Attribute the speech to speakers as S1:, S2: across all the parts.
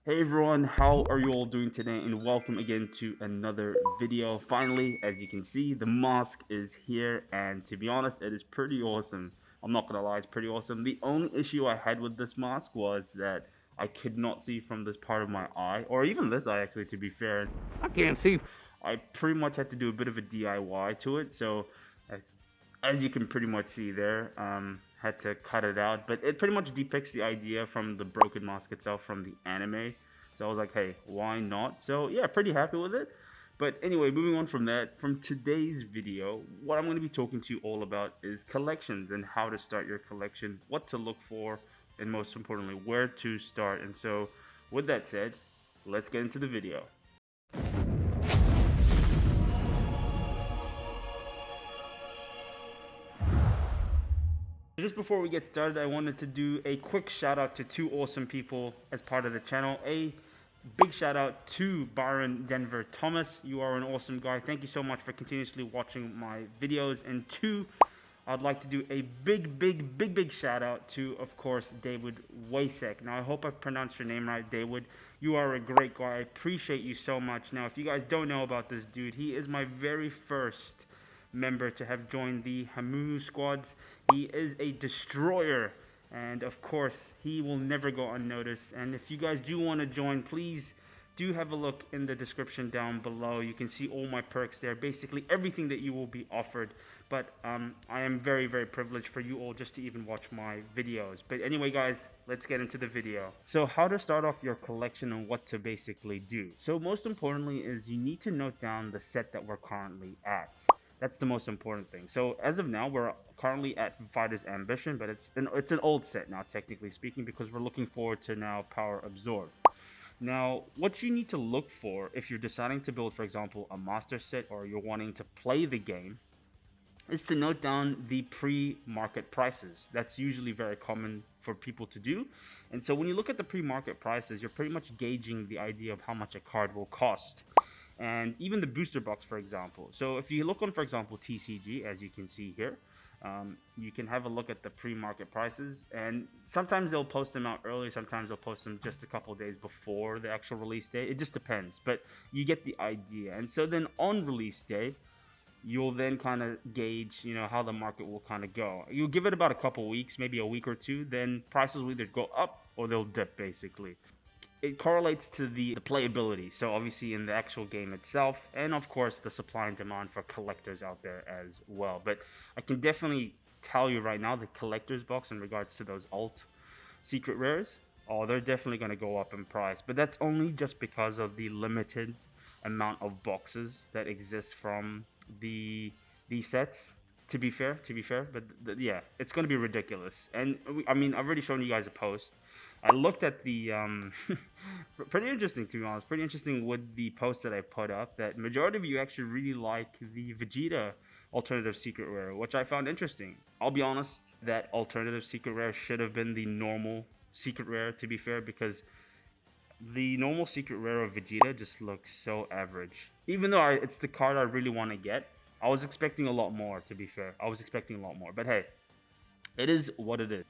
S1: Hey everyone, how are you all doing today? And welcome again to another video. Finally, as you can see, the mask is here, and to be honest, it is pretty awesome. I'm not gonna lie, it's pretty awesome. The only issue I had with this mask was that I could not see from this part of my eye, or even this eye actually, to be fair.
S2: I can't see.
S1: I pretty much had to do a bit of a DIY to it, so as, as you can pretty much see there, had to cut it out. But it pretty much depicts the idea from the broken mask itself from the anime. So I was like, hey, why not? So yeah, pretty happy with it. But anyway, moving on from that, from today's video, what I'm going to be talking to you all about is collections and how to start your collection, what to look for, and most importantly, where to start. And so, with that said, let's get into the video. Just before we get started, I wanted to do a quick shout out to two awesome people as part of the channel. A big shout out to Byron Denver Thomas. You are an awesome guy. Thank you so much for continuously watching my videos. And two, I'd like to do a big shout out to, of course, Dawid Wycech. Now, I hope I pronounced your name right, Dawid. You are a great guy. I appreciate you so much. Now, if you guys don't know about this dude, he is my very first member to have joined the Hamoomoo squads. He is a destroyer, and of course, he will never go unnoticed. And if you guys do want to join, please do have a look in the description down below. You can see all my perks there, basically everything that you will be offered. But I am very privileged for you all just to even watch my videos. But anyway, guys, let's get into the video. So how to start off your collection and what to basically do. So most importantly is you need to note down the set that we're currently at. That's the most important thing. So as of now, we're currently at Fighter's Ambition, but it's an old set now, technically speaking, because we're looking forward to now Power Absorb. Now, what you need to look for if you're deciding to build, for example, a master set, or you're wanting to play the game, is to note down the pre-market prices. That's usually very common for people to do. And so when you look at the pre-market prices, you're pretty much gauging the idea of how much a card will cost. And even the booster box, for example. So if you look on, for example, TCG, as you can see here, you can have a look at the pre-market prices, and sometimes they'll post them out early, sometimes they'll post them just a couple days before the actual release date. It just depends, but you get the idea. And so then on release day, you'll then kind of gauge, how the market will kind of go. You'll give it about a couple weeks, maybe a week or two, then prices will either go up or they'll dip, basically. It correlates to the playability, so obviously in the actual game itself, and of course the supply and demand for collectors out there as well. But I can definitely tell you right now, the collector's box in regards to those alt secret rares, oh, they're definitely going to go up in price. But that's only just because of the limited amount of boxes that exist from these sets. To be fair, but yeah, it's going to be ridiculous. And I mean, I've already shown you guys a post. I looked at the pretty interesting, to be honest. Pretty interesting with the post that I put up. That majority of you actually really like the Vegeta alternative secret rare, which I found interesting. I'll be honest, that alternative secret rare should have been the normal secret rare, to be fair, because the normal secret rare of Vegeta just looks so average. Even though it's the card I really want to get, I was expecting a lot more, to be fair. I was expecting a lot more. But hey, it is what it is.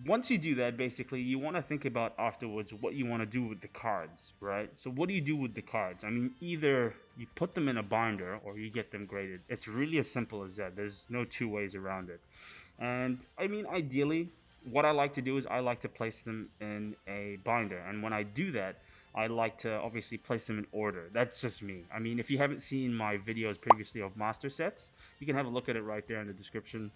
S1: Once you do that, basically, you want to think about afterwards what you want to do with the cards, right? So what do you do with the cards? I mean, either you put them in a binder or you get them graded. It's really as simple as that. There's no two ways around it. And I mean, ideally, what I like to do is I like to place them in a binder. And when I do that, I like to obviously place them in order. That's just me. I mean, if you haven't seen my videos previously of master sets, you can have a look at it right there in the description.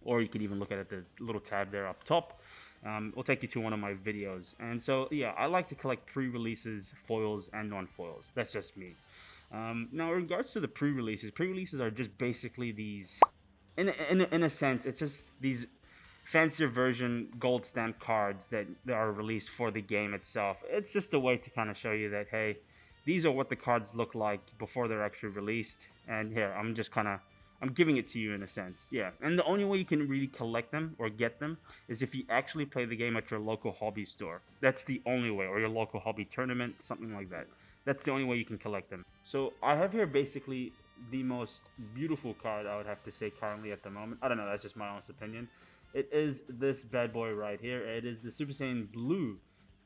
S1: Or you can even look at the little tab there up top. It'll take you to one of my videos. And so, yeah, I like to collect pre-releases, foils, and non-foils. That's just me. Now, in regards to the pre-releases are just basically these, in a sense, it's just these fancier version gold stamp cards that are released for the game itself. It's just a way to kind of show you that, hey, these are what the cards look like before they're actually released. And here, I'm giving it to you in a sense, yeah. And the only way you can really collect them or get them is if you actually play the game at your local hobby store. That's the only way, or your local hobby tournament, something like that. That's the only way you can collect them. So I have here basically the most beautiful card, I would have to say, currently at the moment. I don't know, that's just my honest opinion. It is this bad boy right here. It is the Super Saiyan Blue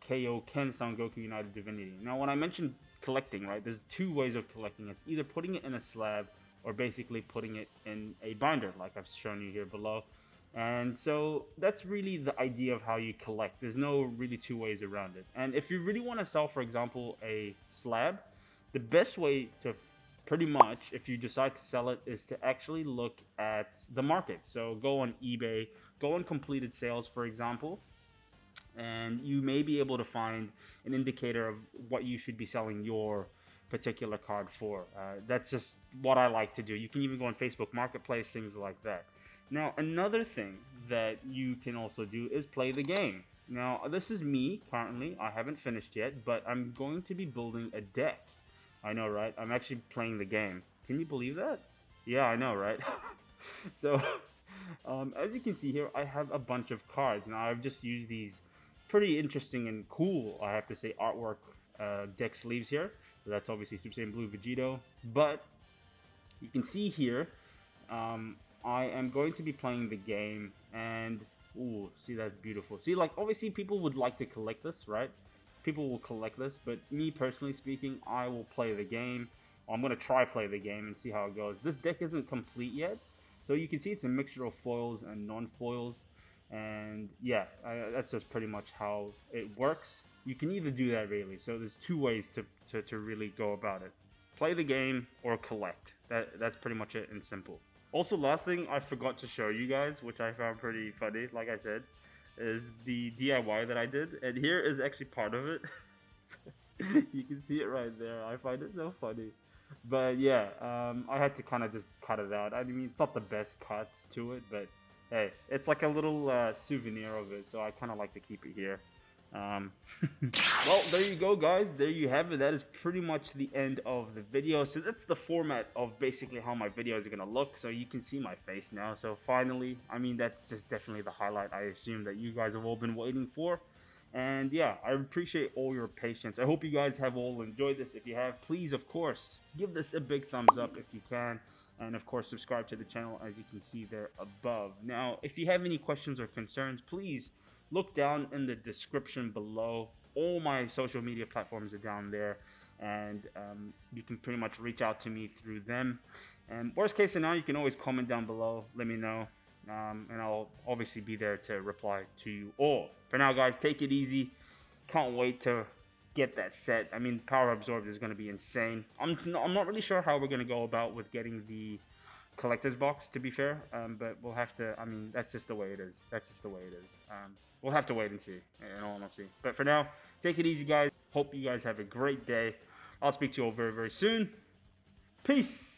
S1: KO Ken Son Goku United Divinity. Now, when I mentioned collecting, right, there's two ways of collecting. It's either putting it in a slab or basically putting it in a binder, like I've shown you here below. And so that's really the idea of how you collect. There's no really two ways around it. And if you really want to sell, for example, a slab, the best way to pretty much, if you decide to sell it, is to actually look at the market. So go on eBay, go on completed sales, for example, and you may be able to find an indicator of what you should be selling your particular card for. That's just what I like to do. You can even go on Facebook Marketplace, things like that. Now, another thing that you can also do is play the game. Now, this is me currently. I haven't finished yet, but I'm going to be building a deck. I know, right? I'm actually playing the game. Can you believe that? Yeah, I know, right? So, as you can see here, I have a bunch of cards. Now, I've just used these pretty interesting and cool, I have to say, artwork deck sleeves here. So that's obviously Super Saiyan Blue Vegito. But you can see here, I am going to be playing the game, and ooh, see, that's beautiful. See, like, obviously people would like to collect this, right? People will collect this, but me personally speaking, I will play the game. I'm going to try play the game and see how it goes. This deck isn't complete yet, so you can see it's a mixture of foils and non-foils, and yeah, that's just pretty much how it works. You can either do that, really, so there's two ways to really go about it. Play the game or collect. That's pretty much it in simple. Also, last thing I forgot to show you guys, which I found pretty funny, like I said, is the DIY that I did, and here is actually part of it. So, you can see it right there. I find it so funny, but yeah, I had to kind of just cut it out. I mean, it's not the best cuts to it, but hey, it's like a little souvenir of it, so I kind of like to keep it here. Well, there you go, guys. There you have it. That is pretty much the end of the video. So that's the format of basically how my videos are gonna look. So you can see my face now. So finally, I mean, that's just definitely the highlight I assume that you guys have all been waiting for. And yeah, I appreciate all your patience. I hope you guys have all enjoyed this. If you have, please, of course, give this a big thumbs up if you can. And of course, subscribe to the channel, as you can see there above. Now, if you have any questions or concerns, please look down in the description below. All my social media platforms are down there, and you can pretty much reach out to me through them. And worst case scenario, you can always comment down below, let me know, and I'll obviously be there to reply to you all. For now, guys, take it easy. Can't wait to get that set. I mean, Power Absorbed is going to be insane. I'm not really sure how we're going to go about with getting the collector's box, to be fair, but we'll have to, I mean, that's just the way it is. That's just the way it is. We'll have to wait and see, in all honesty. But for now, take it easy, guys. Hope you guys have a great day. I'll speak to you all very, very soon. Peace.